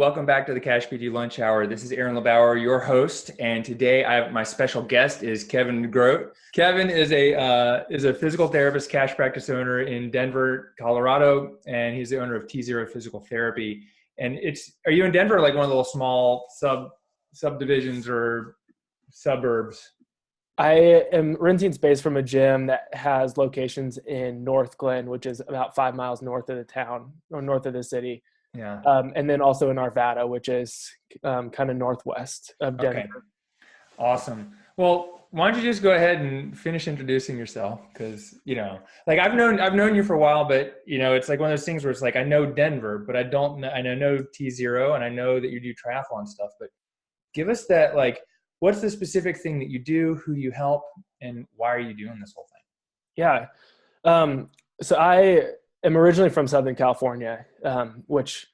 welcome back to the CashPT Lunch Hour. This is Aaron LeBauer, your host, and today I have my special guest is Kevin DeGroot. Kevin is a physical therapist, cash practice owner in Denver, Colorado, and he's the owner of T0 Physical Therapy. And are you in Denver, like one of the little small subdivisions or suburbs? I am renting space from a gym that has locations in North Glen, which is about 5 miles north of the town or north of the city. Yeah. And then also in Arvada, which is kind of northwest of Denver. Okay. Awesome. Well, why don't you just go ahead and finish introducing yourself? Because, like I've known you for a while, but it's like one of those things where it's like, I know Denver, but I don't know, and I know T0 and I know that you do triathlon stuff, but give us that, like, what's the specific thing that you do, who you help, and why are you doing this whole thing? Yeah. So I am originally from Southern California, which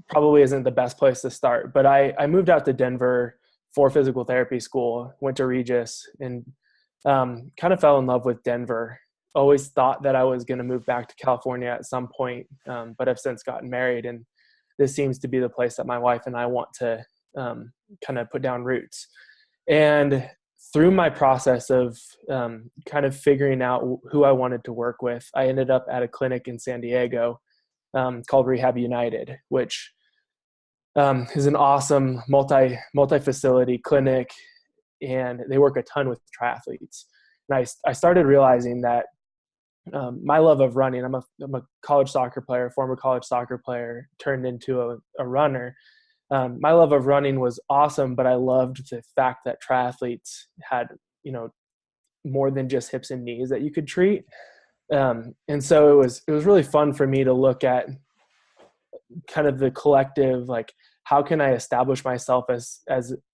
probably isn't the best place to start, but I moved out to Denver for physical therapy school, went to Regis, and kind of fell in love with Denver. Always thought that I was going to move back to California at some point, but I've since gotten married, and this seems to be the place that my wife and I want to kind of put down roots. And through my process of kind of figuring out who I wanted to work with, I ended up at a clinic in San Diego called Rehab United, which is an awesome multi-facility clinic, and they work a ton with triathletes. And I started realizing that my love of running, I'm a college soccer player, former college soccer player, turned into a runner. My love of running was awesome, but I loved the fact that triathletes had, more than just hips and knees that you could treat. And so it was really fun for me to look at kind of the collective, like, how can I establish myself as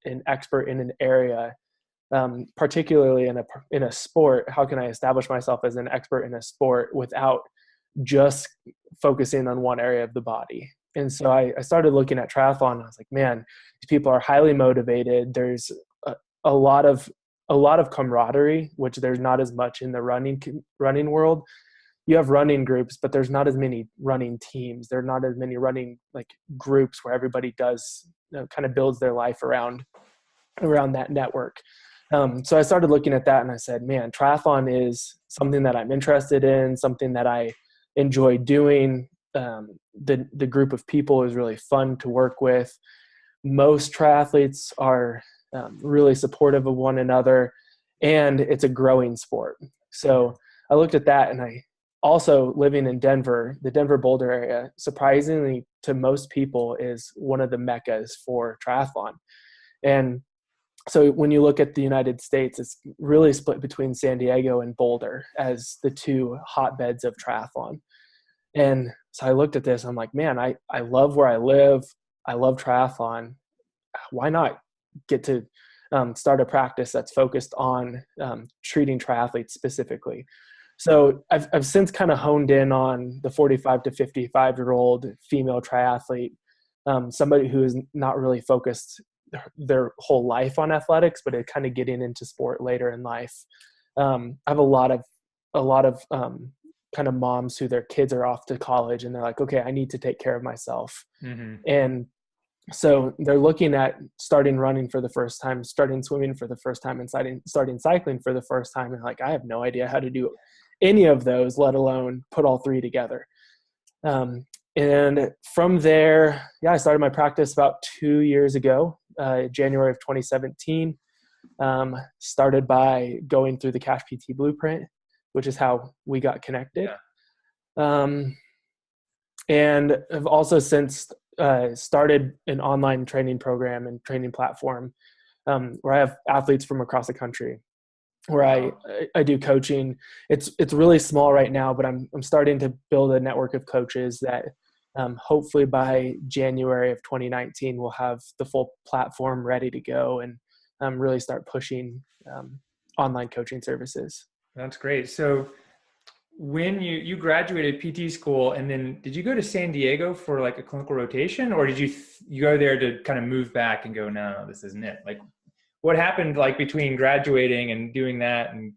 an expert in an area, particularly in a sport? How can I establish myself as an expert in a sport without just focusing on one area of the body? And so I started looking at triathlon, and I was like, man, these people are highly motivated. There's a lot of camaraderie, which there's not as much in the running world. You have running groups, but there's not as many running teams. There are not as many running like groups where everybody does kind of builds their life around that network. So I started looking at that, and I said, man, triathlon is something that I'm interested in, something that I enjoy doing. The group of people is really fun to work with. Most triathletes are really supportive of one another, and it's a growing sport. So I looked at that, and I also, living in Denver, the Denver Boulder area, surprisingly to most people, is one of the meccas for triathlon. And so when you look at the United States, it's really split between San Diego and Boulder as the two hotbeds of triathlon. And so I looked at this, I'm like, man, I love where I live. I love triathlon. Why not get to start a practice that's focused on treating triathletes specifically? So I've since kind of honed in on the 45 to 55-year-old female triathlete, somebody who is not really focused their whole life on athletics, but it kind of getting into sport later in life. I have a lot of kind of moms who their kids are off to college, and they're like, okay, I need to take care of myself. Mm-hmm. And so they're looking at starting running for the first time, starting swimming for the first time, and starting cycling for the first time. And like, I have no idea how to do any of those, let alone put all three together. And from there, I started my practice about 2 years ago, January of 2017. Started by going through the CashPT blueprint, which is how we got connected. Yeah. And I've also since started an online training program and training platform where I have athletes from across the country, where I do coaching. It's really small right now, but I'm starting to build a network of coaches that hopefully by January of 2019 we'll have the full platform ready to go and really start pushing online coaching services. That's great. So when you graduated PT school, and then did you go to San Diego for like a clinical rotation, or did you go there to kind of move back and go, no, this isn't it? Like, what happened like between graduating and doing that and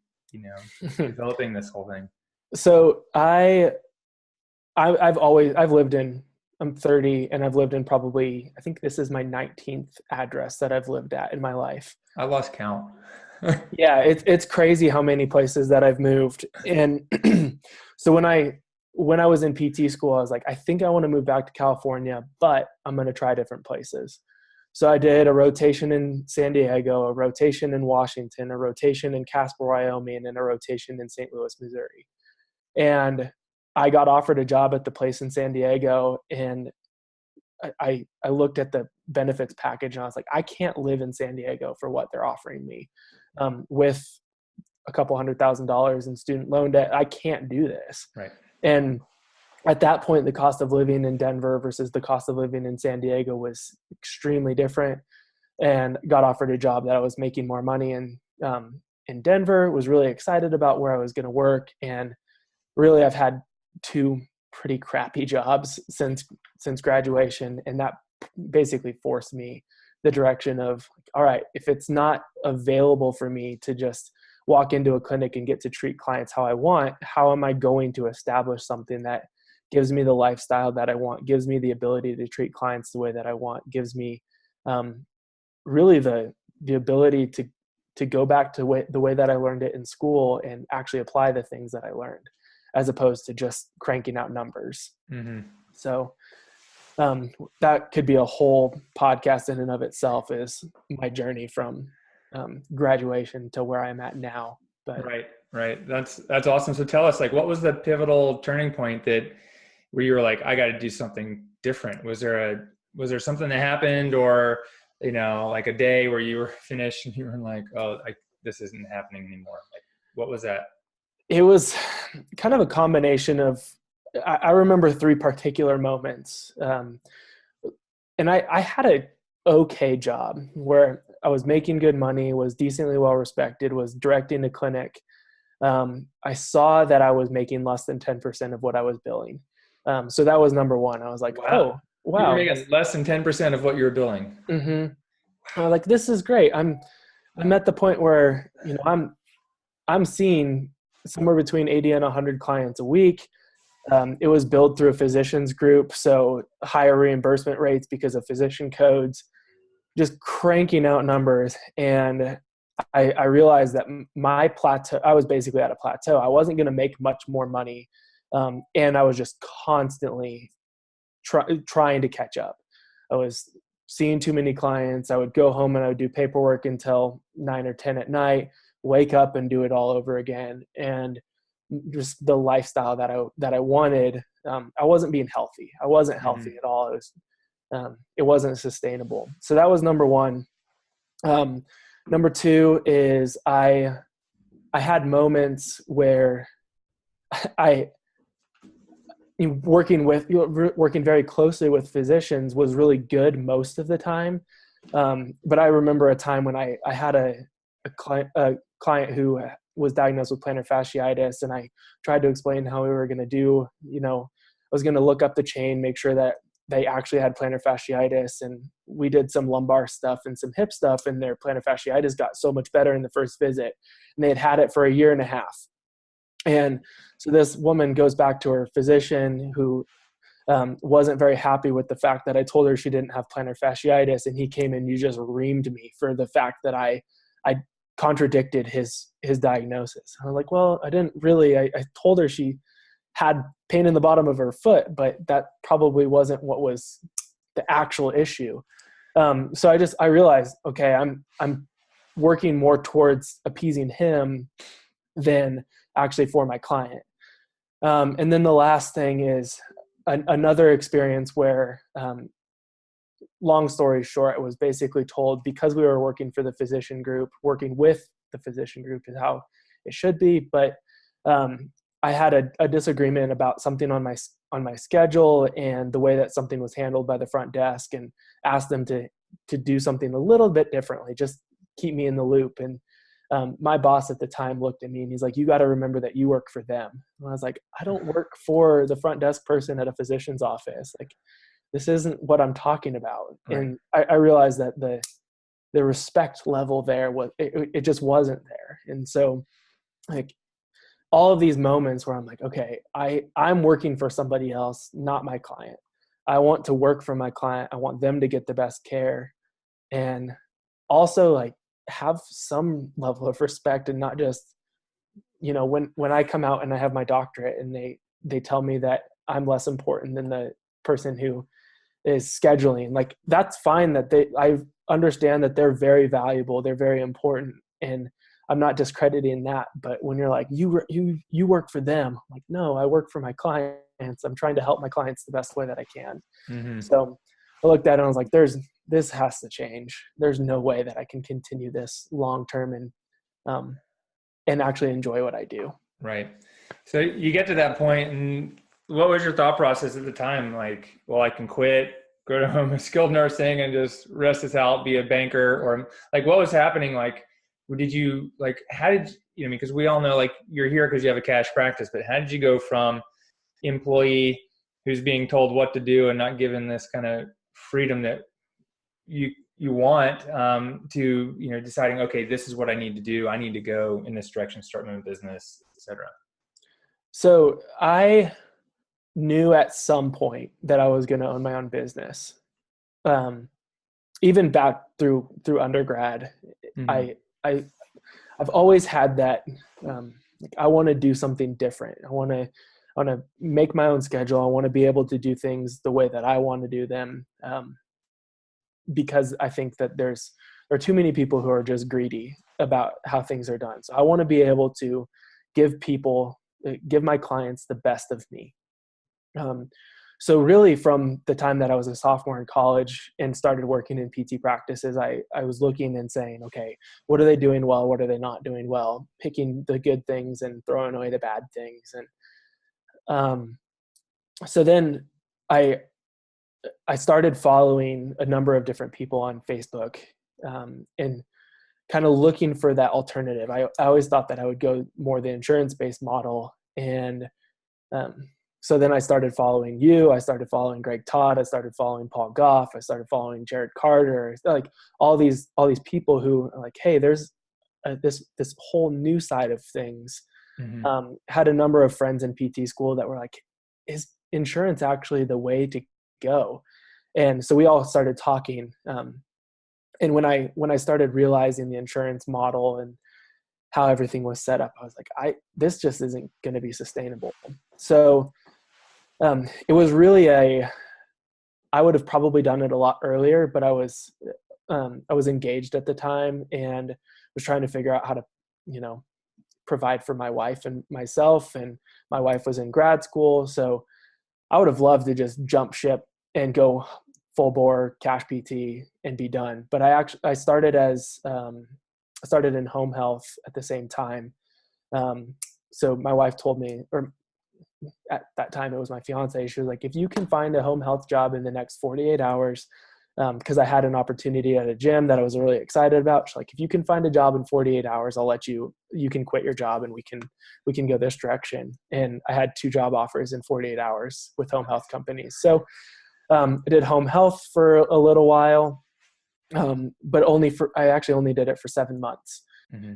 developing this whole thing? So I've lived in I'm 30 and I've lived in probably, I think this is my 19th address that I've lived at in my life. I lost count. Yeah, it's crazy how many places that I've moved. And so when I was in PT school, I was like, I think I want to move back to California, but I'm going to try different places. So I did a rotation in San Diego, a rotation in Washington, a rotation in Casper, Wyoming, and a rotation in St. Louis, Missouri. And I got offered a job at the place in San Diego, and I looked at the benefits package and I was like, I can't live in San Diego for what they're offering me, with a couple $100,000 in student loan debt. I can't do this. Right. And at that point, the cost of living in Denver versus the cost of living in San Diego was extremely different, and got offered a job that I was making more money in Denver, was really excited about where I was going to work. And really, I've had two pretty crappy jobs since graduation. And that basically forced me the direction of, all right, if it's not available for me to just walk into a clinic and get to treat clients how I want, how am I going to establish something that gives me the lifestyle that I want, gives me the ability to treat clients the way that I want, gives me really the ability to go back to the way that I learned it in school and actually apply the things that I learned, as opposed to just cranking out numbers. Mm-hmm. So that could be a whole podcast in and of itself, is my journey from graduation to where I'm at now. But right. That's awesome. So tell us, like, what was the pivotal turning point where you were like, I got to do something different? Was there something that happened, or, like a day where you were finished and you were like, oh, this isn't happening anymore? Like, what was that? It was kind of a combination of, I remember three particular moments. And I had a okay job where I was making good money, was decently well respected, was directing a clinic. I saw that I was making less than 10% of what I was billing. So that was number one. I was like, wow. Oh, wow. You were making less than 10% of what you were billing. Mm-hmm. I was like, this is great. I'm at the point where, I'm seeing somewhere between 80 and 100 clients a week. It was billed through a physicians group, so higher reimbursement rates because of physician codes, just cranking out numbers. And I realized that my plateau, I was basically at a plateau. I wasn't going to make much more money. And I was just constantly trying to catch up. I was seeing too many clients. I would go home and I would do paperwork until 9 or 10 at night, wake up and do it all over again. And just the lifestyle that I wanted, I wasn't being healthy. I wasn't healthy at all. It wasn't sustainable. So that was number one. Number two is I had moments where working very closely with physicians was really good most of the time. But I remember a time when I had a client who was diagnosed with plantar fasciitis, and I tried to explain how we were going to do, I was going to look up the chain, make sure that they actually had plantar fasciitis. And we did some lumbar stuff and some hip stuff, and their plantar fasciitis got so much better in the first visit, and they had it for a year and a half. And so this woman goes back to her physician, who wasn't very happy with the fact that I told her she didn't have plantar fasciitis, and he came and you just reamed me for the fact that I contradicted his diagnosis. I was like, well, I didn't really. I told her she had pain in the bottom of her foot, but that probably wasn't what was the actual issue. So I realized, okay, I'm working more towards appeasing him than actually for my client. And then the last thing is another experience where, long story short, it was basically told, because we were working for the physician group, working with the physician group is how it should be. But I had a disagreement about something on my schedule and the way that something was handled by the front desk, and asked them to do something a little bit differently, just keep me in the loop. And my boss at the time looked at me and he's like, you got to remember that you work for them. And I was like, I don't work for the front desk person at a physician's office. Like, this isn't what I'm talking about. Right. And I realized that the respect level there it just wasn't there. And so, like, all of these moments where I'm like, okay, I'm working for somebody else, not my client. I want to work for my client. I want them to get the best care, and also like have some level of respect, and not just, when I come out and I have my doctorate and they tell me that I'm less important than the person who is scheduling, like, that's fine, that I understand that they're very valuable, they're very important, and I'm not discrediting that. But when you're like, you work for them, I'm like, no, I work for my clients. I'm trying to help my clients the best way that I can. Mm-hmm. So I looked at it and I was like, this has to change. There's no way that I can continue this long term and actually enjoy what I do. Right. So you get to that point, and what was your thought process at the time? Like, well, I can quit, go to home skilled nursing and just rest this out, be a banker, or like, what was happening? Like, did you, like, how did you, because we all know, like, you're here because you have a cash practice, but how did you go from employee who's being told what to do and not given this kind of freedom that you want, to, deciding, okay, this is what I need to do. I need to go in this direction, start my own business, etc. So I knew at some point that I was going to own my own business. Even back through undergrad, Mm-hmm. I've always had that. Like, I want to do something different. I want to make my own schedule. I want to be able to do things the way that I want to do them. Because I think that there are too many people who are just greedy about how things are done. So I want to be able to give my clients the best of me. So really, from the time that I was a sophomore in college and started working in PT practices, I was looking and saying, okay, what are they doing well? What are they not doing well? Picking the good things and throwing away the bad things. And so then I started following a number of different people on Facebook, and kind of looking for that alternative. I always thought that I would go more the insurance-based model. And so then I started following you. I started following Greg Todd. I started following Paul Goff. I started following Jared Carter. Like all these people who are like, hey, there's this whole new side of things. Mm-hmm. Had a number of friends in PT school that were like, is insurance actually the way to go? And so we all started talking. And when I started realizing the insurance model and how everything was set up, I was like, this just isn't going to be sustainable. So it was really I would have probably done it a lot earlier, but I was engaged at the time and was trying to figure out how to, provide for my wife and myself. And my wife was in grad school. So I would have loved to just jump ship and go full bore CashPT and be done. But I started in home health at the same time. So my wife told me, or at that time it was my fiance, she was like, if you can find a home health job in the next 48 hours, because I had an opportunity at a gym that I was really excited about. She's like, if you can find a job in 48 hours, I'll let you can quit your job and we can go this direction. And I had 2 job offers in 48 hours with home health companies. So I did home health for a little while, but I actually only did it for 7 months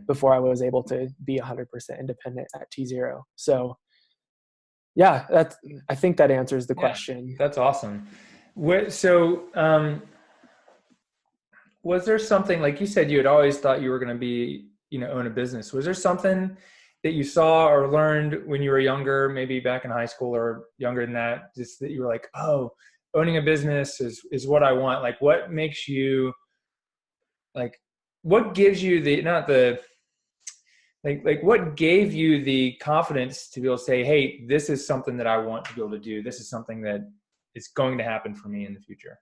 before I was able to be 100% independent at T0. So yeah, I think that answers the question. That's awesome. Was there something, like you said, you had always thought you were going to be, own a business. Was there something that you saw or learned when you were younger, maybe back in high school or younger than that, just that you were like, oh, owning a business is what I want? Like, what makes you, like, what gives you what gave you the confidence to be able to say, hey, this is something that I want to be able to do. This is something that is going to happen for me in the future.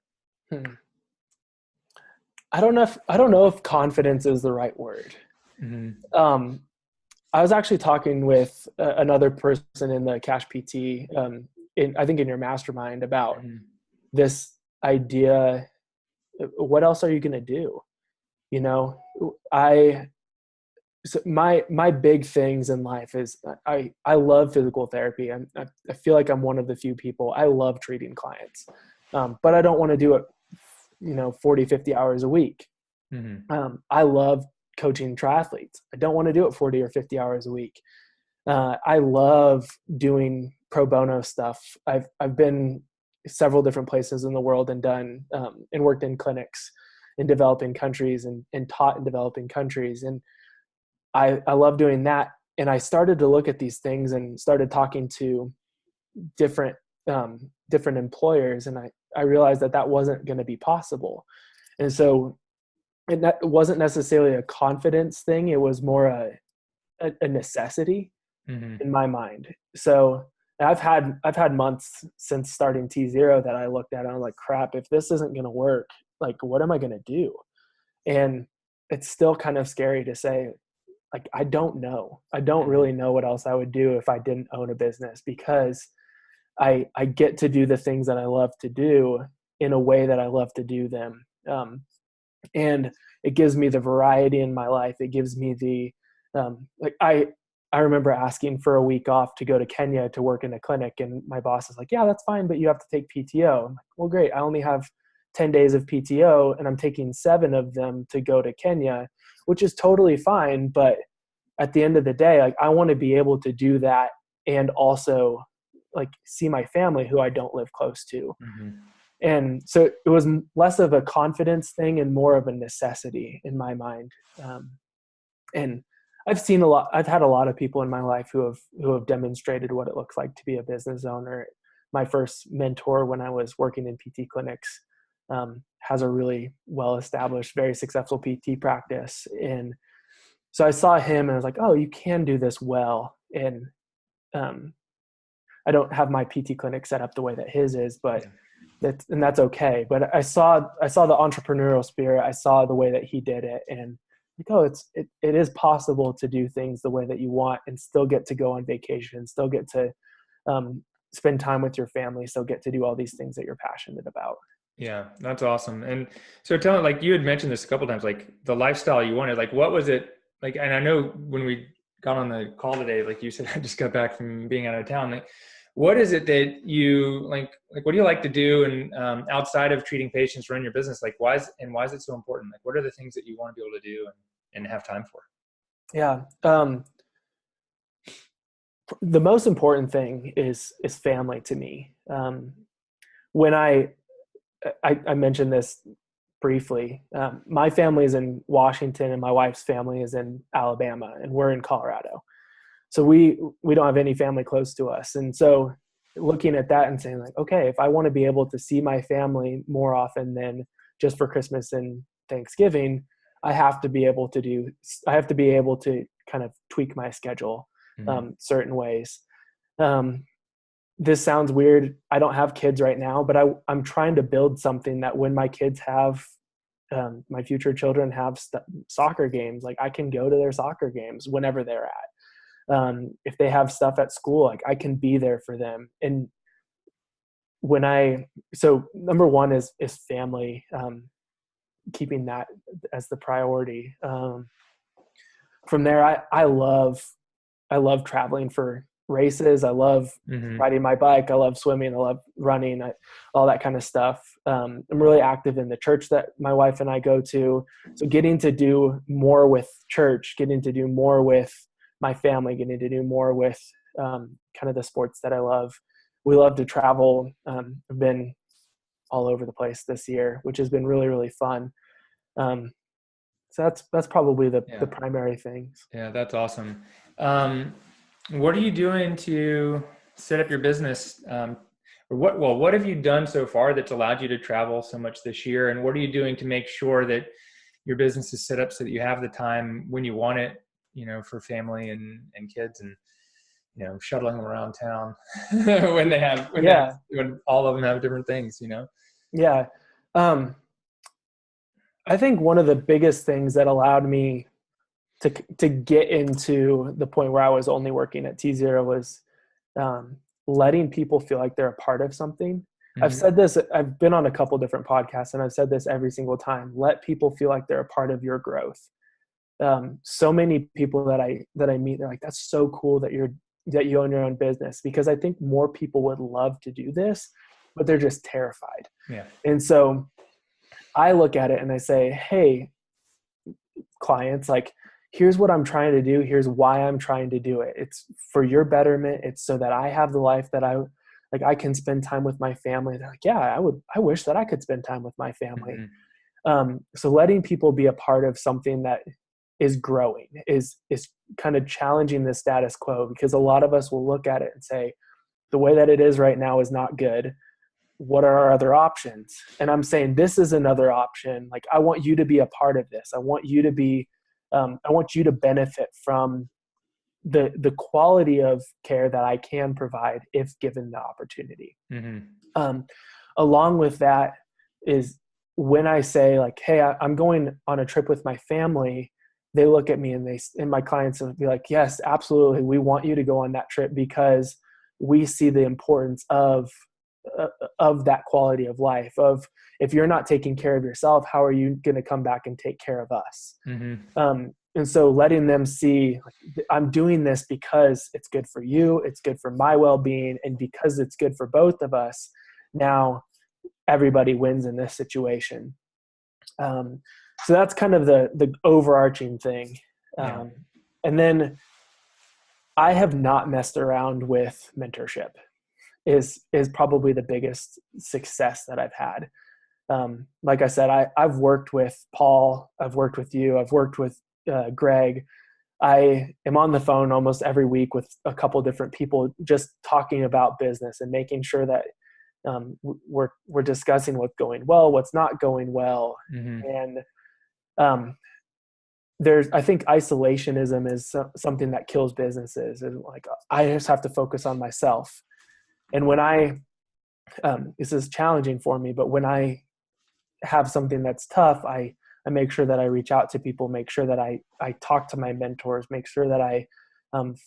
I don't know if confidence is the right word. Mm-hmm. I was actually talking with another person in the CashPT, I think in your mastermind, about this idea. What else are you going to do? So my big things in life is I love physical therapy. I feel like I'm one of the few people. I love treating clients, but I don't want to do it 40, 50 hours a week. Mm-hmm. I love coaching triathletes. I don't want to do it 40 or 50 hours a week. I love doing pro bono stuff. I've been several different places in the world and done and worked in clinics in developing countries and taught in developing countries. And I love doing that. And I started to look at these things and started talking to different employers. And I realized that wasn't going to be possible. And so it wasn't necessarily a confidence thing. It was more a necessity in my mind. So I've had months since starting T0 that I looked at and I'm like, crap, if this isn't going to work, like, what am I going to do? And it's still kind of scary to say, like, I don't know. I don't really know what else I would do if I didn't own a business, because I get to do the things that I love to do in a way that I love to do them. And it gives me the variety in my life. It gives me the, I remember asking for a week off to go to Kenya to work in a clinic. And my boss is like, yeah, that's fine, but you have to take PTO. I'm like, well, great. I only have 10 days of PTO and I'm taking 7 of them to go to Kenya, which is totally fine. But at the end of the day, like, I want to be able to do that and also like see my family who I don't live close to. And so it was less of a confidence thing and more of a necessity in my mind. And I've had a lot of people in my life who have demonstrated what it looks like to be a business owner. My first mentor when I was working in PT clinics has a really well-established, very successful PT practice. And so I saw him and I was like, oh, you can do this well. And I don't have my PT clinic set up the way that his is, but that's okay. But I saw the entrepreneurial spirit. I saw the way that he did it, and like, oh, it is possible to do things the way that you want and still get to go on vacation, still get to spend time with your family, still get to do all these things that you're passionate about. Yeah, that's awesome. And so tell me, like, you had mentioned this a couple of times, like the lifestyle you wanted, like, what was it like? And I know when we got on the call today, like you said, I just got back from being out of town. Like, what is it that you like, what do you like to do? And outside of treating patients, run your business, like why is it so important? Like, what are the things that you want to be able to do and have time for? Yeah. The most important thing is family to me. When I mentioned this briefly, my family is in Washington and my wife's family is in Alabama and we're in Colorado. So we don't have any family close to us. And so looking at that and saying like, okay, if I want to be able to see my family more often than just for Christmas and Thanksgiving, I have to be able to kind of tweak my schedule certain ways. This sounds weird. I don't have kids right now, but I'm trying to build something that when my kids have, my future children have soccer games, like I can go to their soccer games whenever they're at. If they have stuff at school, like I can be there for them. And so number one is family, keeping that as the priority. From there, I love traveling for races. I love riding my bike. I love swimming. I love running, all that kind of stuff. I'm really active in the church that my wife and I go to. So getting to do more with church, getting to do more with my family, getting to do more with kind of the sports that I love. We love to travel. I've been all over the place this year, which has been really, really fun. So that's probably the primary things. Yeah, that's awesome. What are you doing to set up your business? What have you done so far that's allowed you to travel so much this year? And what are you doing to make sure that your business is set up so that you have the time when you want it, for family and kids and, shuttling them around town when all of them have different things, Yeah. I think one of the biggest things that allowed me to get into the point where I was only working at T0 was letting people feel like they're a part of something. I've said this, I've been on a couple different podcasts and I've said this every single time. Let people feel like they're a part of your growth. So many people that I meet, they're like, that's so cool that you own your own business, because I think more people would love to do this, but they're just terrified. Yeah. And so I look at it and I say, hey, clients, like, here's what I'm trying to do. Here's why I'm trying to do it. It's for your betterment. It's so that I have the life that I Like I can spend time with my family. They're like, yeah, I wish that I could spend time with my family. So letting people be a part of something that is growing is kind of challenging the status quo, because a lot of us will look at it and say, the way that it is right now is not good. What are our other options? And I'm saying, this is another option. Like, I want you to be a part of this. I want you to benefit from the quality of care that I can provide if given the opportunity. Along with that is when I say like, hey, I'm going on a trip with my family, they look at me and my clients will be like, yes, absolutely. We want you to go on that trip because we see the importance of that quality of life. Of, if you're not taking care of yourself, how are you going to come back and take care of us? And so letting them see, like, I'm doing this because it's good for you, it's good for my well-being, and because it's good for both of us, now everybody wins in this situation. So that's kind of the overarching thing. And then I have not messed around with mentorship is probably the biggest success that I've had. Like I said, I've worked with Paul, I've worked with you, I've worked with Greg. I am on the phone almost every week with a couple different people, just talking about business and making sure that we're discussing what's going well, what's not going well. And I think isolationism is something that kills businesses. And like, I just have to focus on myself. And when this is challenging for me, but when I have something that's tough, I make sure that I reach out to people, make sure that I talk to my mentors, make sure that I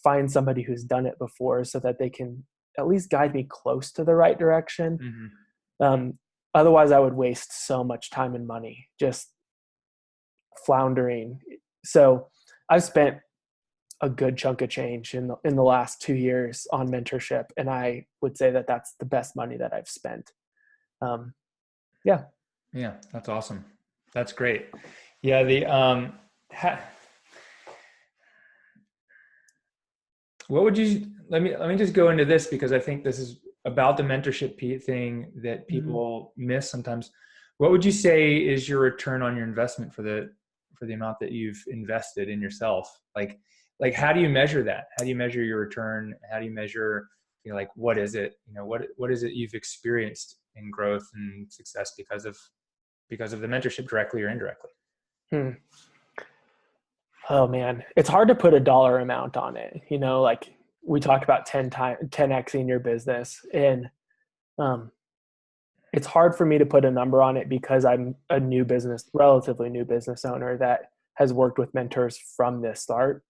find somebody who's done it before so that they can at least guide me close to the right direction. Otherwise I would waste so much time and money just floundering. So I've spent a good chunk of change in the last 2 years on mentorship. And I would say that that's the best money that I've spent. Yeah, that's awesome. That's great. Yeah. What would you, let me just go into this, because I think this is about the mentorship thing that people miss sometimes. What would you say is your return on your investment for the amount that you've invested in yourself? Like how do you measure that? How do you measure your return? How do you measure, like, what is it, what is it you've experienced in growth and success because of the mentorship, directly or indirectly? Oh man, it's hard to put a dollar amount on it. Like we talk about 10xing your business, and it's hard for me to put a number on it because I'm a relatively new business owner that has worked with mentors from the start.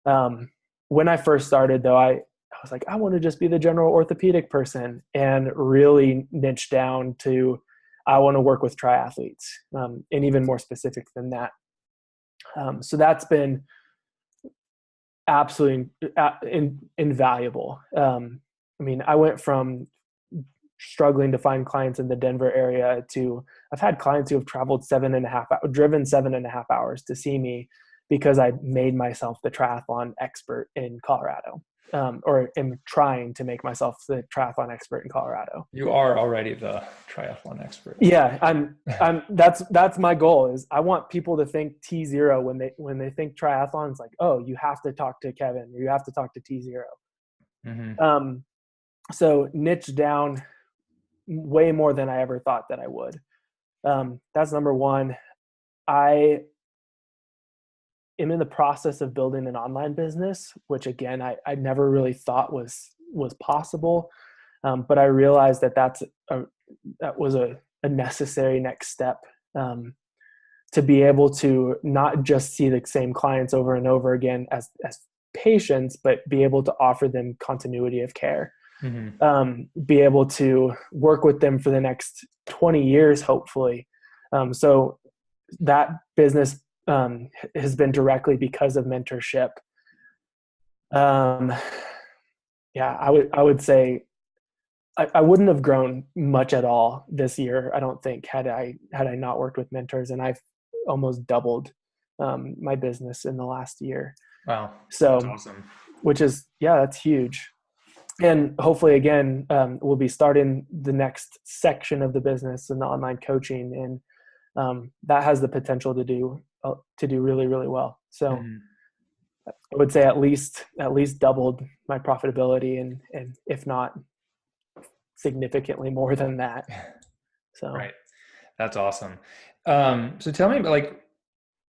When I first started though, I was like, I want to just be the general orthopedic person, and really niche down to, I want to work with triathletes, and even more specific than that. So that's been absolutely invaluable. I went from struggling to find clients in the Denver area to, I've had clients who have traveled driven 7.5 hours to see me because I made myself the triathlon expert in Colorado. Or am trying to make myself the triathlon expert in Colorado. You are already the triathlon expert. Yeah, that's my goal. Is I want people to think T0 when they think triathlon. It's like, oh, you have to talk to Kevin, or you have to talk to T0. So niche down way more than I ever thought that I would. That's number one. I am in the process of building an online business, which again, I never really thought was possible. But I realized that was a necessary next step, to be able to not just see the same clients over and over again as patients, but be able to offer them continuity of care, be able to work with them for the next 20 years, hopefully. So that business has been directly because of mentorship. I would say I wouldn't have grown much at all this year, I don't think, had I not worked with mentors, and I've almost doubled my business in the last year. Wow. So that's awesome. which is, that's huge. And hopefully, again, we'll be starting the next section of the business in the online coaching, and that has the potential to do really, really well. So Mm-hmm. I would say at least doubled my profitability, and if not significantly more than that. So Right. That's awesome. So tell me, like,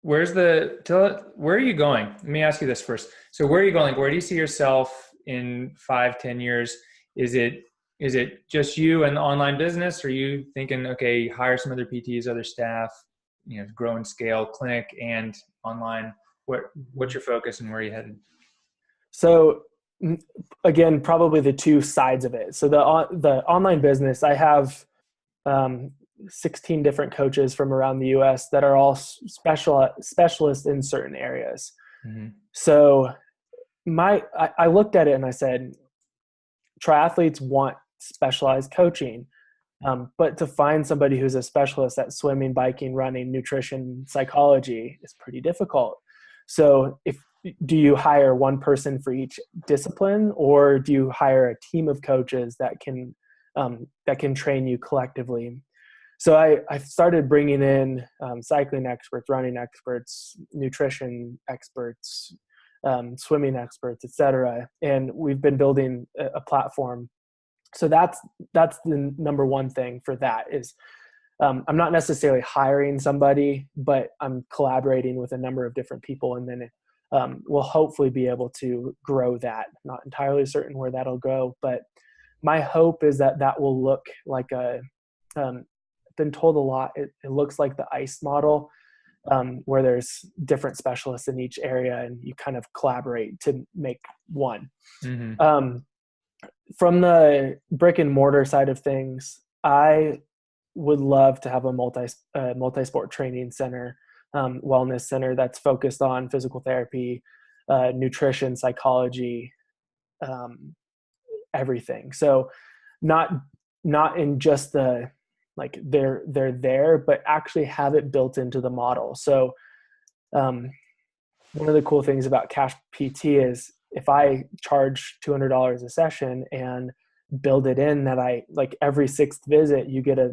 where are you going? Let me ask you this first. So where are you going? Where do you see yourself in 5, 10 years? Is it just you and the online business? Or are you thinking, okay, hire some other PTs, other staff, grow and scale clinic and online? What's your focus and where are you headed? So again, probably the two sides of it. So the online business, I have 16 different coaches from around the US that are all specialists in certain areas. Mm-hmm. So I looked at it and I said, triathletes want specialized coaching. But to find somebody who's a specialist at swimming, biking, running, nutrition, psychology is pretty difficult. So do you hire one person for each discipline, or do you hire a team of coaches that can train you collectively? So I started bringing in cycling experts, running experts, nutrition experts, swimming experts, etc. And we've been building a platform. So that's the number one thing for that is I'm not necessarily hiring somebody, but I'm collaborating with a number of different people, and then we'll hopefully be able to grow that. Not entirely certain where that'll go, but my hope is that will look like I've been told a lot. It looks like the ICE model, where there's different specialists in each area and you kind of collaborate to make one. Mm-hmm. From the brick and mortar side of things, I would love to have a multi-sport training center, wellness center that's focused on physical therapy, nutrition, psychology, everything. So not in just the, like, they're there, but actually have it built into the model. So one of the cool things about CashPT is if I charge $200 a session and build it in that I, like, every sixth visit, you get a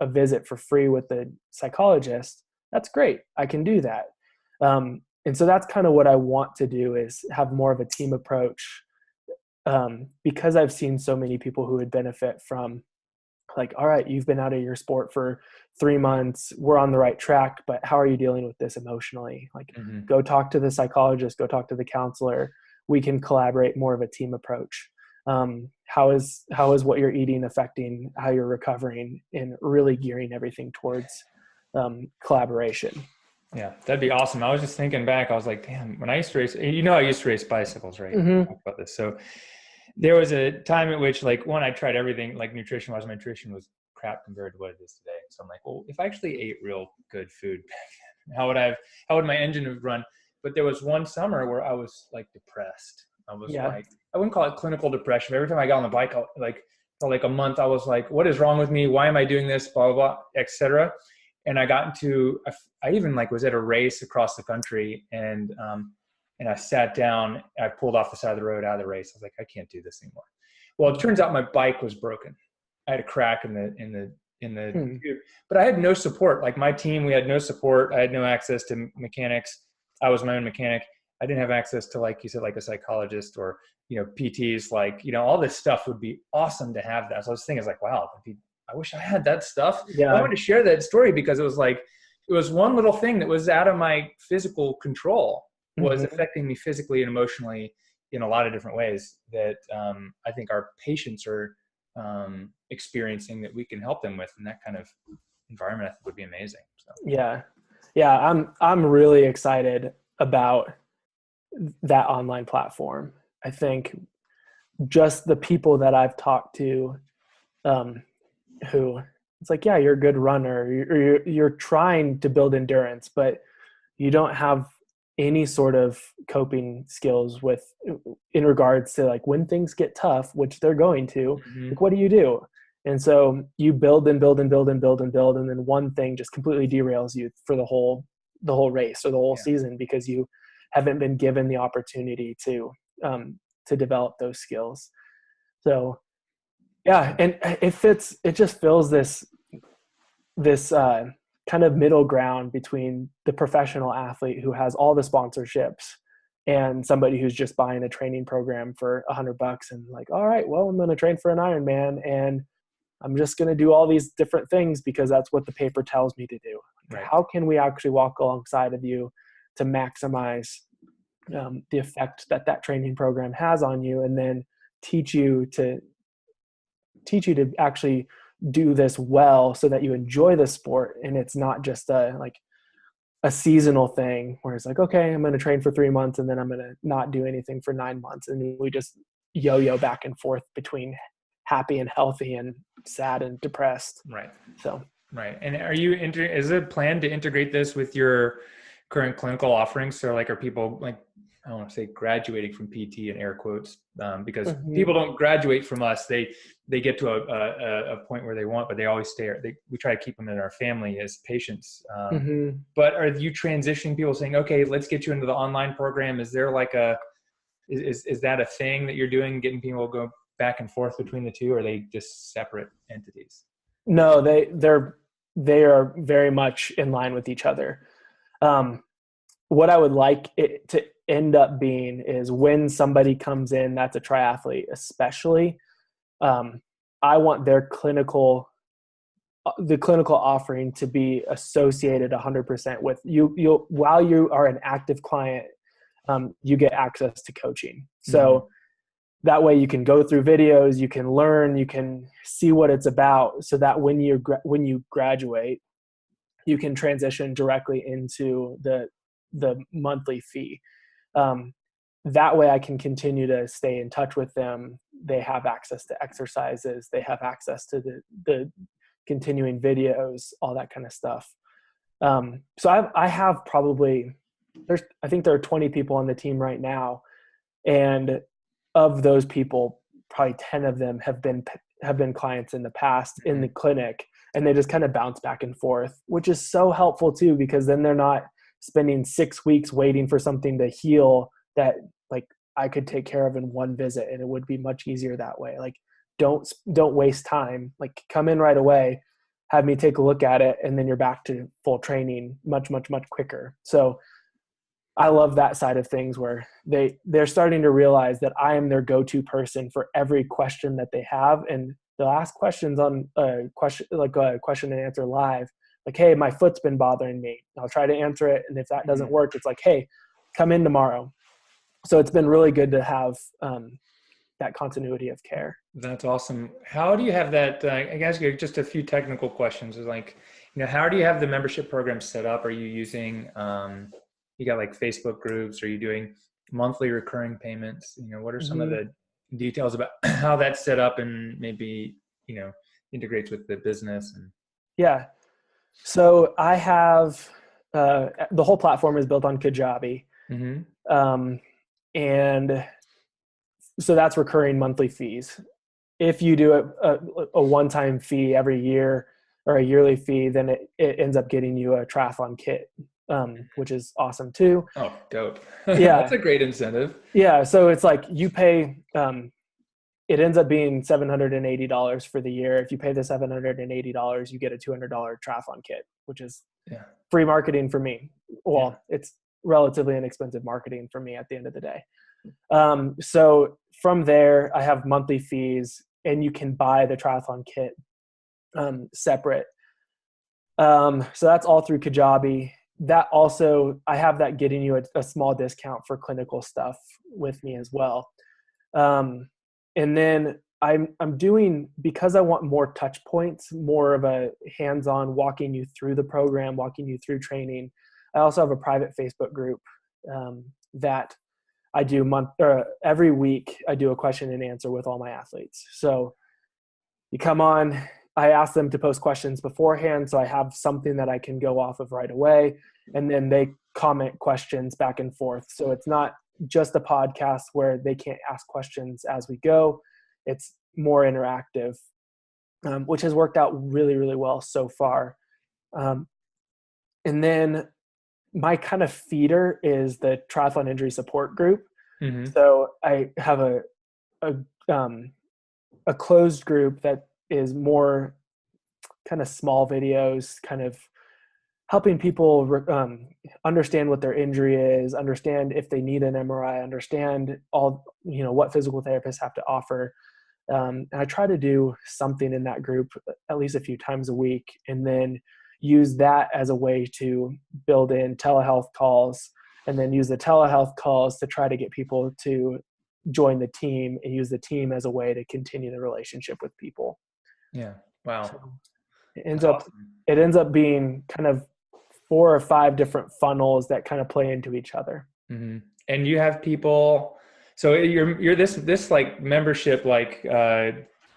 visit for free with the psychologist, that's great. I can do that. And so that's kind of what I want to do, is have more of a team approach, because I've seen so many people who would benefit from, like, all right, you've been out of your sport for 3 months. We're on the right track, but how are you dealing with this emotionally? Like, Mm-hmm. go talk to the psychologist, go talk to the counselor. We can collaborate, more of a team approach. How is what you're eating affecting how you're recovering, and really gearing everything towards collaboration. Yeah, that'd be awesome. I was just thinking back. I was like, damn, when I used to race, I used to race bicycles, right? Mm-hmm. We talked about this. So there was a time at which, like, one, I tried everything, like nutrition wise. My nutrition was crap compared to what it is today. So I'm like, well, if I actually ate real good food back then, how would my engine have run? But there was one summer where I was, like, depressed. I was like, I wouldn't call it clinical depression. Every time I got on the bike, for like a month, I was like, what is wrong with me? Why am I doing this? Blah, blah, blah, etc. And I got into, I even, like, was at a race across the country, and I sat down, I pulled off the side of the road out of the race. I was like, I can't do this anymore. Well, it turns out my bike was broken. I had a crack in the tube, but I had no support. Like, my team, we had no support. I had no access to mechanics. I was my own mechanic. I didn't have access to, like you said, like a psychologist or, PTs, like, all this stuff would be awesome to have that. So I was thinking, like, wow, I wish I had that stuff. Yeah. I wanted to share that story because it was like, it was one little thing that was out of my physical control, was affecting me physically and emotionally in a lot of different ways that I think our patients are experiencing, that we can help them with. And that kind of environment, I think, would be amazing. So. Yeah. I'm really excited about that online platform. I think just the people that I've talked to, who, it's like, yeah, you're a good runner, you're trying to build endurance, but you don't have any sort of coping skills in regards to, like, when things get tough, which they're going to, like, what do you do? And so you build and build and build and build and build, and then one thing just completely derails you for the whole race or the whole season, because you haven't been given the opportunity to develop those skills. So yeah, and it just fills this kind of middle ground between the professional athlete who has all the sponsorships and somebody who's just buying a training program for $100 and like, all right, well, I'm going to train for an Ironman and I'm just going to do all these different things because that's what the paper tells me to do. Right. How can we actually walk alongside of you to maximize the effect that training program has on you, and then teach you to actually do this well so that you enjoy the sport and it's not just a seasonal thing where it's like, okay, I'm going to train for 3 months and then I'm going to not do anything for 9 months. And we just yo-yo back and forth between happy and healthy and sad and depressed. Right. So, right. And is it a plan to integrate this with your current clinical offerings? So like, are people like, I don't want to say graduating from PT in air quotes, because people don't graduate from us. They get to a point where they want, but they always stay. We try to keep them in our family as patients. But are you transitioning people saying, okay, let's get you into the online program? Is there like is that a thing that you're doing, getting people to go back and forth between the two, or are they just separate entities? No, they are very much in line with each other. What I would like it to end up being is when somebody comes in that's a triathlete, especially, I want the clinical offering to be associated 100% with you. While you are an active client, you get access to coaching. So that way you can go through videos, you can learn, you can see what it's about, so that when you graduate, you can transition directly into the monthly fee. That way I can continue to stay in touch with them. They have access to exercises. They have access to the continuing videos, all that kind of stuff. So I have probably, I think there are 20 people on the team right now. And of those people, probably 10 of them have been clients in the past in the clinic, and they just kind of bounce back and forth, which is so helpful too, because then they're not spending 6 weeks waiting for something to heal that like I could take care of in one visit, and it would be much easier that way. Like don't waste time, like come in right away, have me take a look at it, and then you're back to full training much quicker. So I love that side of things where they're starting to realize that I am their go-to person for every question that they have. And they'll ask questions on a question and answer live. Like, hey, my foot's been bothering me. I'll try to answer it. And if that doesn't work, it's like, hey, come in tomorrow. So it's been really good to have that continuity of care. That's awesome. How do you have that? I guess just a few technical questions. Is like, how do you have the membership program set up? Are you using, you got like Facebook groups? Are you doing monthly recurring payments? What are some of the details about how that's set up and maybe, integrates with the business? Yeah. So I have, the whole platform is built on Kajabi. And so that's recurring monthly fees. If you do a one-time fee every year or a yearly fee, then it ends up getting you a triathlon kit, which is awesome too. Oh, dope. Yeah. That's a great incentive. Yeah. So it's like you pay, it ends up being $780 for the year. If you pay the $780, you get a $200 triathlon kit, which is free marketing for me. Well, it's relatively inexpensive marketing for me at the end of the day. So from there, I have monthly fees, and you can buy the triathlon kit separate. So that's all through Kajabi. That also, I have that getting you a small discount for clinical stuff with me as well. And then I'm doing, because I want more touch points, more of a hands-on walking you through the program, walking you through training. I also have a private Facebook group that I do every week. I do a question and answer with all my athletes. So you come on, I ask them to post questions beforehand, so I have something that I can go off of right away, and then they comment questions back and forth. So it's not just a podcast where they can't ask questions as we go. It's more interactive, which has worked out really, really well so far. And then my kind of feeder is the triathlon injury support group. So I have a a closed group that is more kind of small videos, kind of helping people understand what their injury is, understand if they need an MRI, understand all, what physical therapists have to offer. And I try to do something in that group at least a few times a week, and then use that as a way to build in telehealth calls, and then use the telehealth calls to try to get people to join the team, and use the team as a way to continue the relationship with people. Yeah. Wow. So it ends up being kind of 4 or 5 different funnels that kind of play into each other. Mm-hmm. And you have people, so you're this like membership, like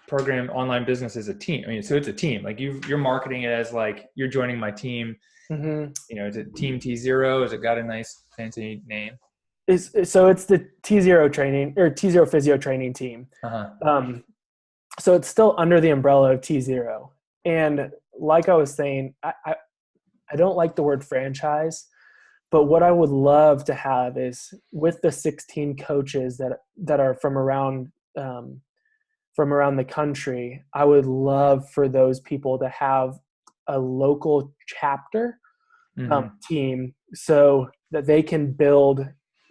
program, online business is a team. I mean, so it's a team, like you're marketing it as like, you're joining my team. Mm-hmm. Is it Team T0? Has it got a nice fancy name? So it's the T0 training, or T0 physio training team. Uh-huh. So it's still under the umbrella of T0. And like I was saying, I don't like the word franchise, but what I would love to have is, with the 16 coaches that are from around the country, I would love for those people to have a local chapter team, so that they can build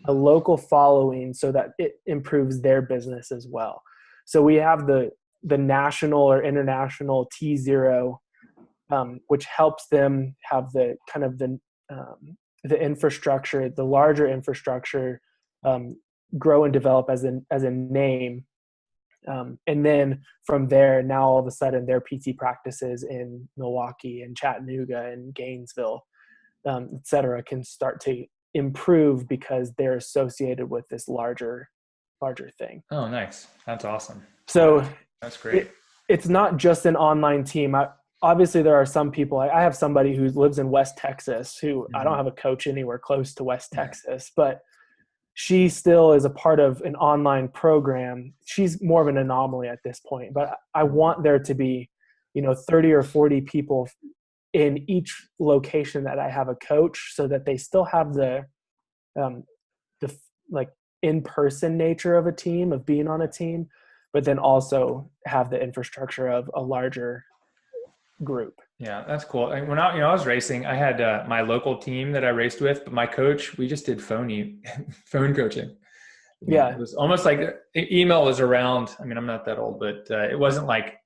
a local following, so that it improves their business as well. So we have the national or international T0, which helps them have the kind of the infrastructure, the larger infrastructure, grow and develop as a name. And then from there, now all of a sudden their PT practices in Milwaukee and Chattanooga and Gainesville, et cetera, can start to improve because they're associated with this larger thing. Oh, nice. That's awesome. So that's great. It's not just an online team. Obviously there are some people, I have somebody who lives in West Texas who I don't have a coach anywhere close to West Texas, but she still is a part of an online program. She's more of an anomaly at this point, but I want there to be, 30 or 40 people in each location that I have a coach, so that they still have the like in-person nature of a team, of being on a team, but then also have the infrastructure of a larger group. Yeah, that's cool. When I was racing, I had my local team that I raced with, but my coach, we just did phone coaching. Yeah. It was almost like email was around. I mean, I'm not that old, but it wasn't like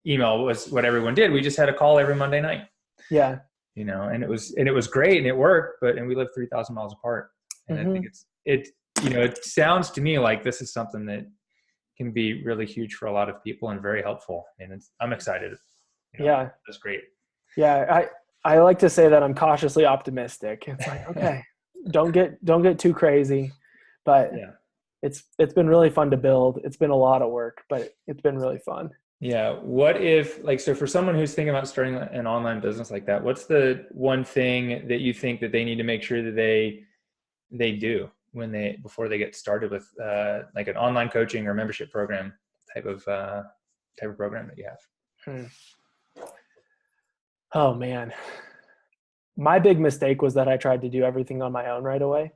email was what everyone did. We just had a call every Monday night. Yeah. And it was great and it worked, and we live 3,000 miles apart. And I think it sounds to me like this is something that can be really huge for a lot of people and very helpful. And I'm excited. Yeah. That's great. Yeah. I like to say that I'm cautiously optimistic. It's like, okay, don't get too crazy, but yeah, it's been really fun to build. It's been a lot of work, but it's been really fun. Yeah. What if, so for someone who's thinking about starting an online business like that, what's the one thing that you think that they need to make sure that they do before they get started with like an online coaching or membership program type of program that you have? Oh man. My big mistake was that I tried to do everything on my own right away.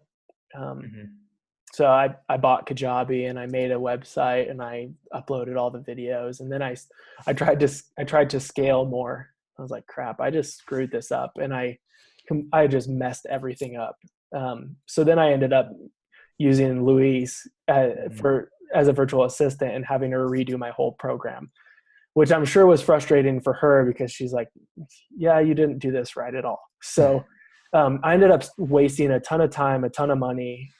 So I bought Kajabi and I made a website and I uploaded all the videos, and then I tried to scale more. I was like, crap, I just screwed this up, and I just messed everything up. So then I ended up using Louise as a virtual assistant and having her redo my whole program, which I'm sure was frustrating for her because she's like, yeah, you didn't do this right at all. So I ended up wasting a ton of time, a ton of money,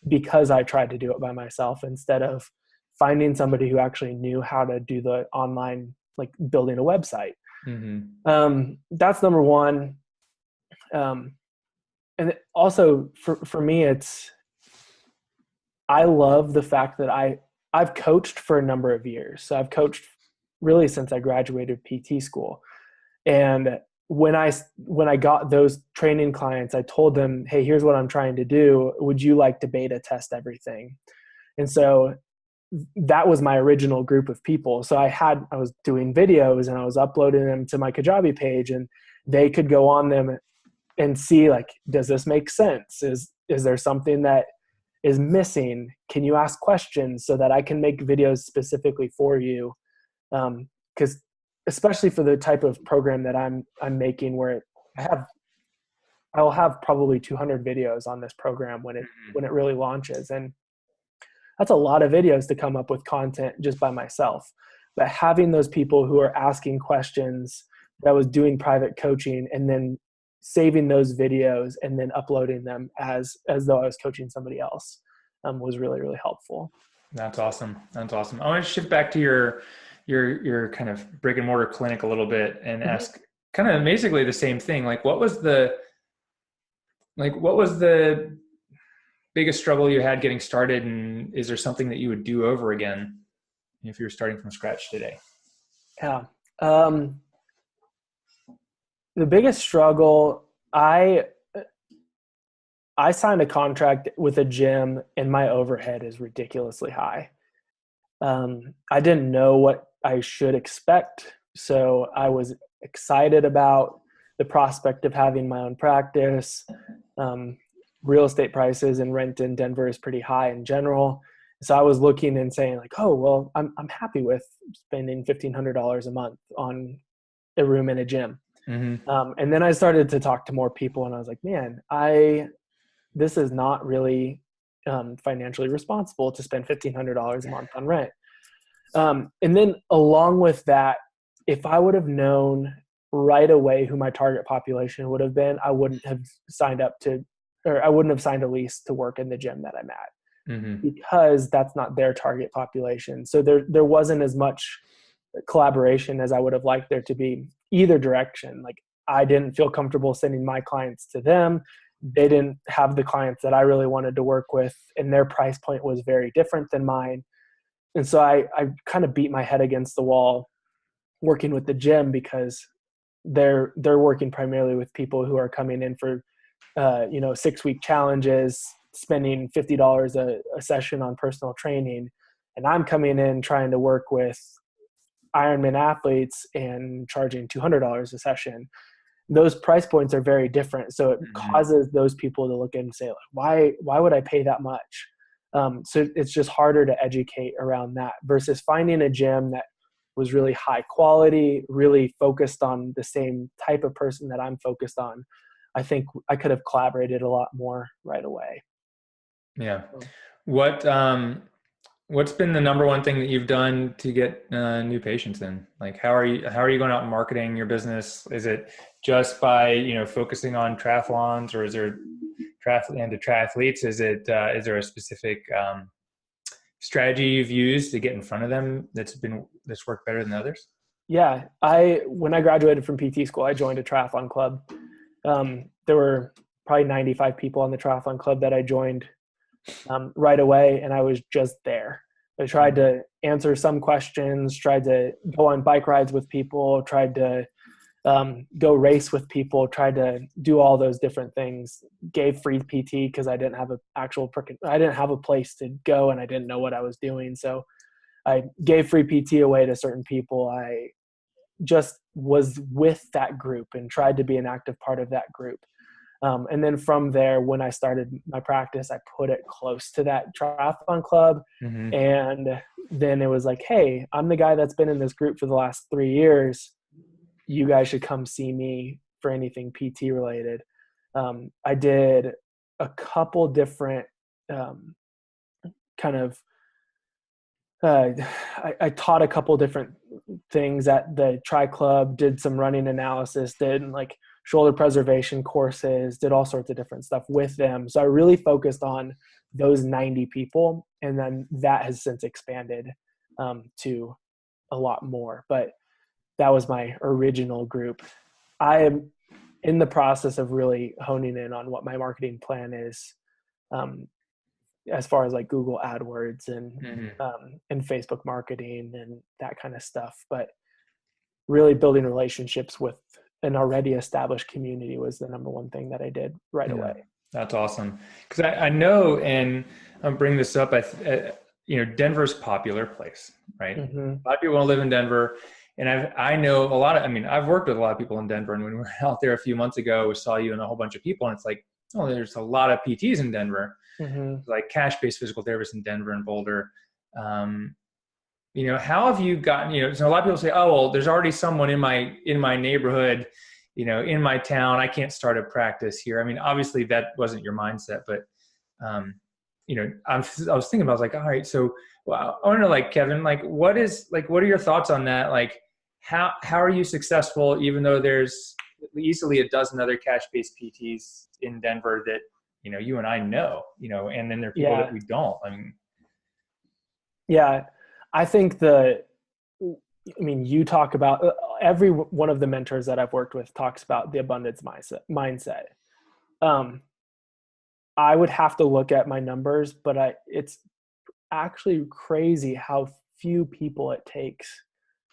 because I tried to do it by myself instead of finding somebody who actually knew how to do the online, like building a website. That's number one. And also for me, I love the fact that I've coached for a number of years. So I've coached really since I graduated PT school. And when I got those training clients, I told them, hey, here's what I'm trying to do. Would you like to beta test everything? And so that was my original group of people. So I was doing videos and I was uploading them to my Kajabi page, and they could go on them and see, like, does this make sense? Is there something that is missing? Can you ask questions so that I can make videos specifically for you? Because especially for the type of program that I'm making, where I'll have probably 200 videos on this program when it really launches, and that's a lot of videos to come up with content just by myself. But having those people who are asking questions, that was doing private coaching, and then saving those videos and then uploading them as though I was coaching somebody else, was really, really helpful. That's awesome. That's awesome. I want to shift back to your kind of brick and mortar clinic a little bit and ask kind of basically the same thing. Like what was the biggest struggle you had getting started, and is there something that you would do over again if you were starting from scratch today? Yeah. The biggest struggle, I signed a contract with a gym and my overhead is ridiculously high. I didn't know what I should expect, so I was excited about the prospect of having my own practice. Real estate prices and rent in Denver is pretty high in general. So I was looking and saying like, oh, well, I'm happy with spending $1,500 a month on a room in a gym. And then I started to talk to more people and I was like, man, this is not really financially responsible to spend $1,500 a month on rent. And then along with that, if I would have known right away who my target population would have been, I wouldn't have signed a lease to work in the gym that I'm at, because that's not their target population. So there wasn't as much collaboration as I would have liked there to be either direction. Like I didn't feel comfortable sending my clients to them. They didn't have the clients that I really wanted to work with, and their price point was very different than mine. And so I kind of beat my head against the wall working with the gym, because they're working primarily with people who are coming in for 6-week challenges, spending $50 a session on personal training. And I'm coming in trying to work with Ironman athletes and charging $200 a session. Those price points are very different. So it causes those people to look in and say, like, why would I pay that much? So it's just harder to educate around that versus finding a gym that was really high quality, really focused on the same type of person that I'm focused on. I think I could have collaborated a lot more right away. Yeah. What's been the number one thing that you've done to get new patients in? Like, how are you going out and marketing your business? Is it just by, focusing on triathlons, or is there triathletes? Is there a specific strategy you've used to get in front of them that's worked better than others? Yeah. When I graduated from PT school, I joined a triathlon club. There were probably 95 people on the triathlon club that I joined right away, and I was just there. I tried to answer some questions, tried to go on bike rides with people, tried to go race with people, tried to do all those different things. Gave free PT because I didn't have a place to go and I didn't know what I was doing. So I gave free PT away to certain people. I just was with that group and tried to be an active part of that group. And then from there, when I started my practice, I put it close to that triathlon club. And then it was like, hey, I'm the guy that's been in this group for the last 3 years. You guys should come see me for anything PT related. I did a couple different I taught a couple different things at the Tri Club, did some running analysis, did like shoulder preservation courses, did all sorts of different stuff with them. So I really focused on those 90 people. And then that has since expanded to a lot more. But that was my original group. I am in the process of really honing in on what my marketing plan is, as far as like Google AdWords and Facebook marketing and that kind of stuff. But really building relationships with an already established community was the number one thing that I did right away. That's awesome. Because I know, and I'm bringing this up, Denver's a popular place, right? A lot of people want to live in Denver. And I know I've worked with a lot of people in Denver. And when we were out there a few months ago, we saw you and a whole bunch of people. And it's like, oh, there's a lot of PTs in Denver, like cash-based physical therapists in Denver and Boulder. how have you gotten, so a lot of people say, oh, well, there's already someone in my neighborhood, in my town, I can't start a practice here. I mean, obviously that wasn't your mindset, but, I was thinking about, I was like, all right, so well, I want to know, like, Kevin, what are your thoughts on that? Like, how are you successful, even though there's easily a dozen other cash-based PTs in Denver that, you and I know, and then there are people that Yeah. we don't. I mean, Yeah. I think you talk about every one of the mentors that I've worked with talks about the abundance mindset. Um, I would have to look at my numbers, but it's actually crazy how few people it takes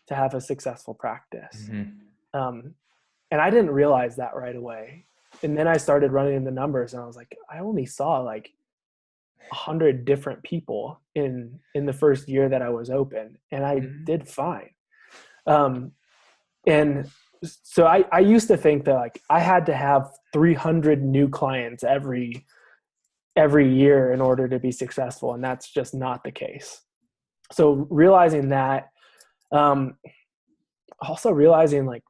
to have a successful practice. mm-hmm. Um, and I didn't realize that right away. And then I started running the numbers and I was like, I only saw like 100 different people in the first year that I was open, and I Mm-hmm. did fine. And so I used to think that like I had to have 300 new clients every year in order to be successful, and that's just not the case. So realizing that, also realizing like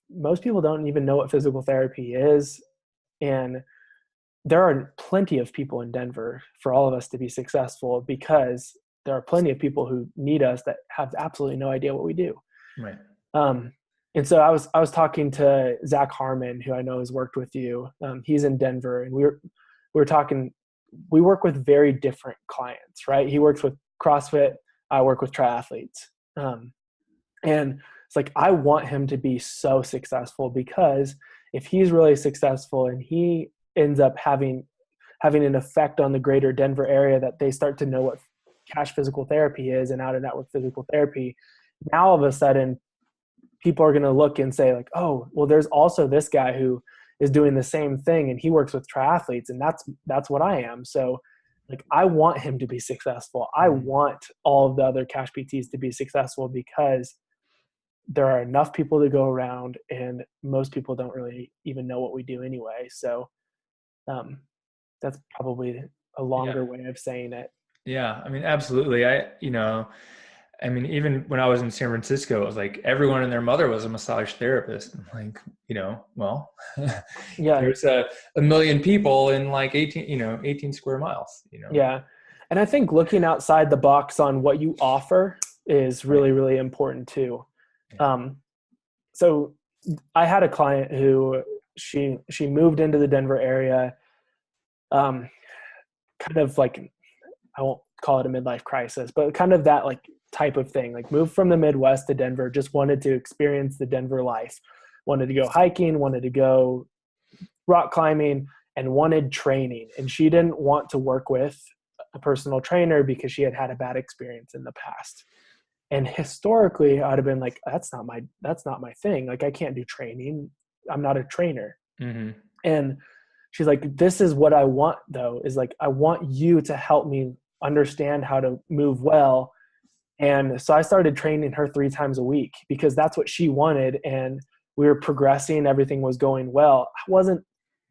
most people don't even know what physical therapy is, and there are plenty of people in Denver for all of us to be successful, because there are plenty of people who need us that have absolutely no idea what we do. Right. And so I was talking to Zach Harmon, who I know has worked with you. He's in Denver, and we were talking. We work with very different clients, right? He works with CrossFit. I work with triathletes, and it's like I want him to be so successful, because if he's really successful and he ends up having an effect on the greater Denver area, that they start to know what cash physical therapy is and out of network physical therapy, now all of a sudden people are going to look and say like, oh, well, there's also this guy who is doing the same thing and he works with triathletes, and that's what I am. So like, I want him to be successful. I want all of the other cash PTs to be successful, because there are enough people to go around, and most people don't really even know what we do anyway. So that's probably a Yeah. longer way of saying it. Yeah. I mean, absolutely. Even when I was in San Francisco, it was like everyone and their mother was a massage therapist. I'm like, well, Yeah. there's a million people in like 18 square miles. Yeah. And I think looking outside the box on what you offer is really, Right. really important too. Yeah. So I had a client who she moved into the Denver area, kind of like, I won't call it a midlife crisis, but kind of that like type of thing, like moved from the Midwest to Denver, just wanted to experience the Denver life, wanted to go hiking, wanted to go rock climbing, and wanted training. And she didn't want to work with a personal trainer because she had had a bad experience in the past. And historically, I'd have been like, that's not my thing. Like, I can't do training. I'm not a trainer. Mm-hmm. And she's like, this is what I want though, is like, I want you to help me understand how to move well. And so I started training her 3 times a week, because that's what she wanted. And we were progressing. Everything was going well. I wasn't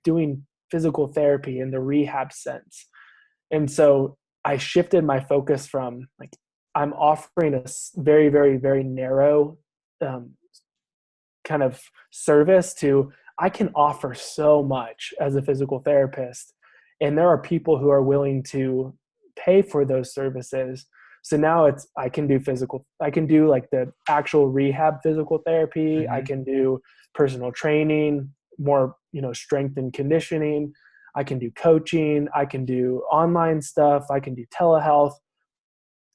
doing physical therapy in the rehab sense. And so I shifted my focus from like, I'm offering a very, very, very narrow kind of service to, I can offer so much as a physical therapist. And there are people who are willing to pay for those services. So now I can do like the actual rehab physical therapy. I Mm-hmm. can do personal training, more, strength and conditioning. I can do coaching. I can do online stuff. I can do telehealth.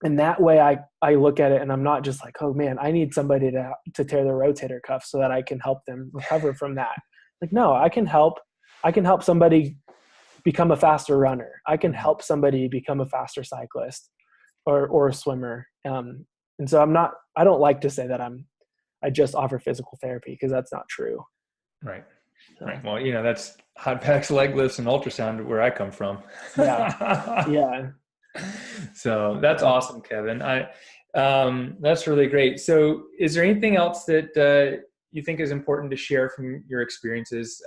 And that way I look at it, and I'm not just like, oh man, I need somebody to tear their rotator cuff so that I can help them recover from that. Like, no, I can help somebody become a faster runner. I can help somebody become a faster cyclist or a swimmer. And so I don't like to say that I just offer physical therapy, because that's not true. Right. So, Right. Well, that's hot packs, leg lifts, and ultrasound where I come from. yeah. Yeah. So that's awesome, Kevin. That's really great. So is there anything else that you think is important to share from your experiences,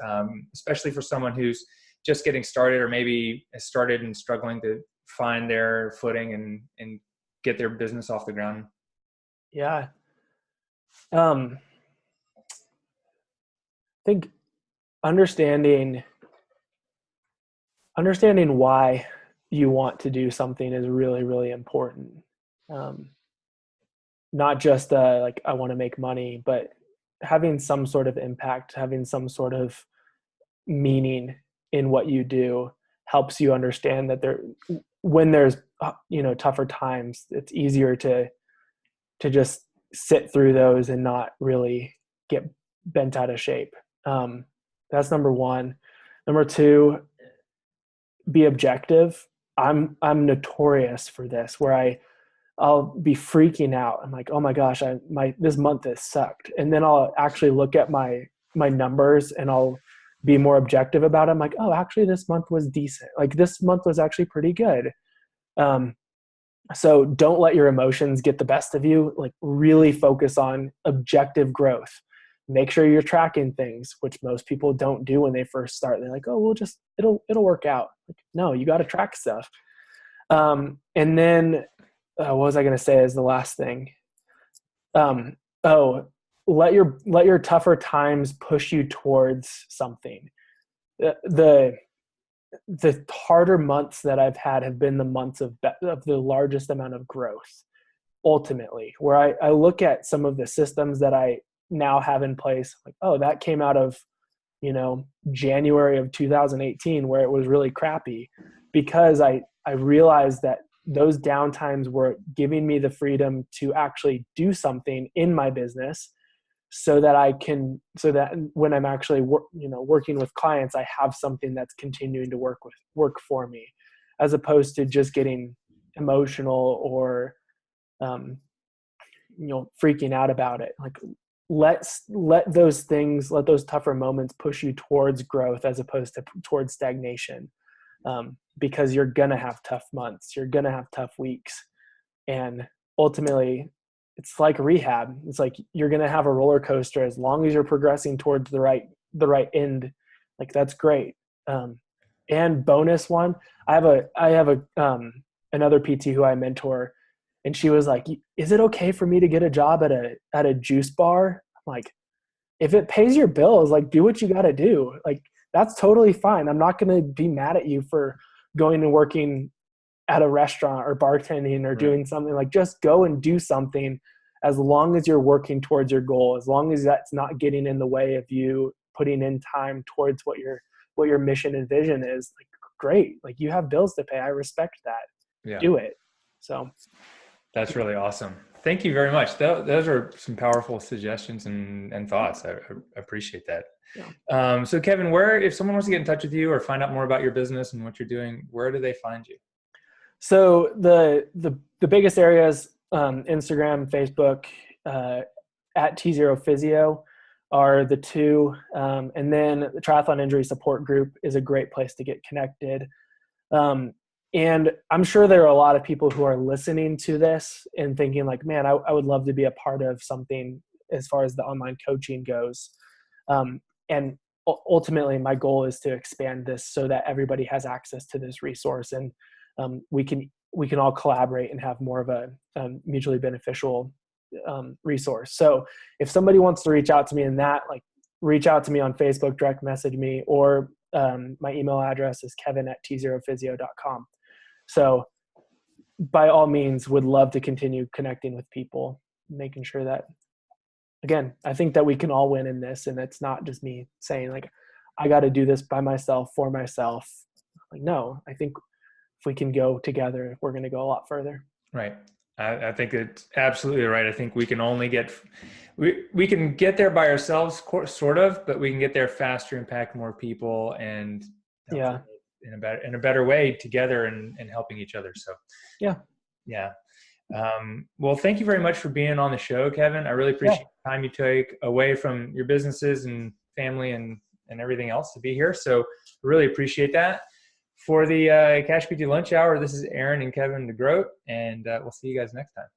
especially for someone who's just getting started, or maybe has started and struggling to find their footing and get their business off the ground? Yeah. I think understanding why you want to do something is really, really important. Um, Not just like I want to make money, but having some sort of impact, having some sort of meaning in what you do helps you understand that when there's tougher times, it's easier to just sit through those and not really get bent out of shape. That's number one. Number two, be objective. I'm notorious for this, where I'll be freaking out. I'm like, oh my gosh, this month has sucked. And then I'll actually look at my numbers and I'll be more objective about it. I'm like, oh, actually this month was decent. Like this month was actually pretty good. So don't let your emotions get the best of you. Like really focus on objective growth. Make sure you're tracking things, which most people don't do when they first start. They're like, oh, it'll work out. Like, no, you got to track stuff. And then what was I going to say as the last thing? Let your tougher times push you towards something. The harder months that I've had have been the months of the largest amount of growth, ultimately, where I look at some of the systems that I now have in place, like, oh, that came out of, January of 2018, where it was really crappy, because I realized that those downtimes were giving me the freedom to actually do something in my business, so that when I'm actually working with clients, I have something that's continuing to work for me, as opposed to just getting emotional or freaking out about it. Like let those tougher moments push you towards growth as opposed to towards stagnation, because you're gonna have tough months, you're gonna have tough weeks, and ultimately it's like rehab. It's like you're going to have a roller coaster as long as you're progressing towards the right end. Like that's great. And bonus one, I have another PT who I mentor, and she was like, is it okay for me to get a job at a juice bar? I'm like, if it pays your bills, like do what you got to do. Like that's totally fine. I'm not going to be mad at you for going and working at a restaurant or bartending or doing something. Like just go and do something, as long as you're working towards your goal, as long as that's not getting in the way of you putting in time towards what your mission and vision is. Like great. Like you have bills to pay. I respect that. Yeah. Do it. So that's really awesome. Thank you very much. Those are some powerful suggestions and thoughts. I appreciate that. Yeah. So Kevin, if someone wants to get in touch with you or find out more about your business and what you're doing, where do they find you? So the biggest areas, Instagram, Facebook, at T0 Physio are the two. And then the Triathlon Injury Support Group is a great place to get connected. And I'm sure there are a lot of people who are listening to this and thinking like, man, I would love to be a part of something as far as the online coaching goes. And ultimately my goal is to expand this so that everybody has access to this resource, and we can all collaborate and have more of a mutually beneficial resource. So if somebody wants to reach out to me in that, like reach out to me on Facebook, direct message me, or my email address is kevin@t0physio.com. So by all means, would love to continue connecting with people, making sure that, again, I think that we can all win in this. And it's not just me saying like, I got to do this by myself, for myself. Like, no, I think if we can go together, we're going to go a lot further. Right. I think it's absolutely right. I think we can only we can get there by ourselves, sort of, but we can get there faster, impact more people, and yeah, in a better way together and helping each other. So yeah. Well, thank you very much for being on the show, Kevin. I really appreciate the time you took away from your businesses and family and everything else to be here. So really appreciate that. For the CashPT Lunch Hour, this is Aaron and Kevin DeGroot, and we'll see you guys next time.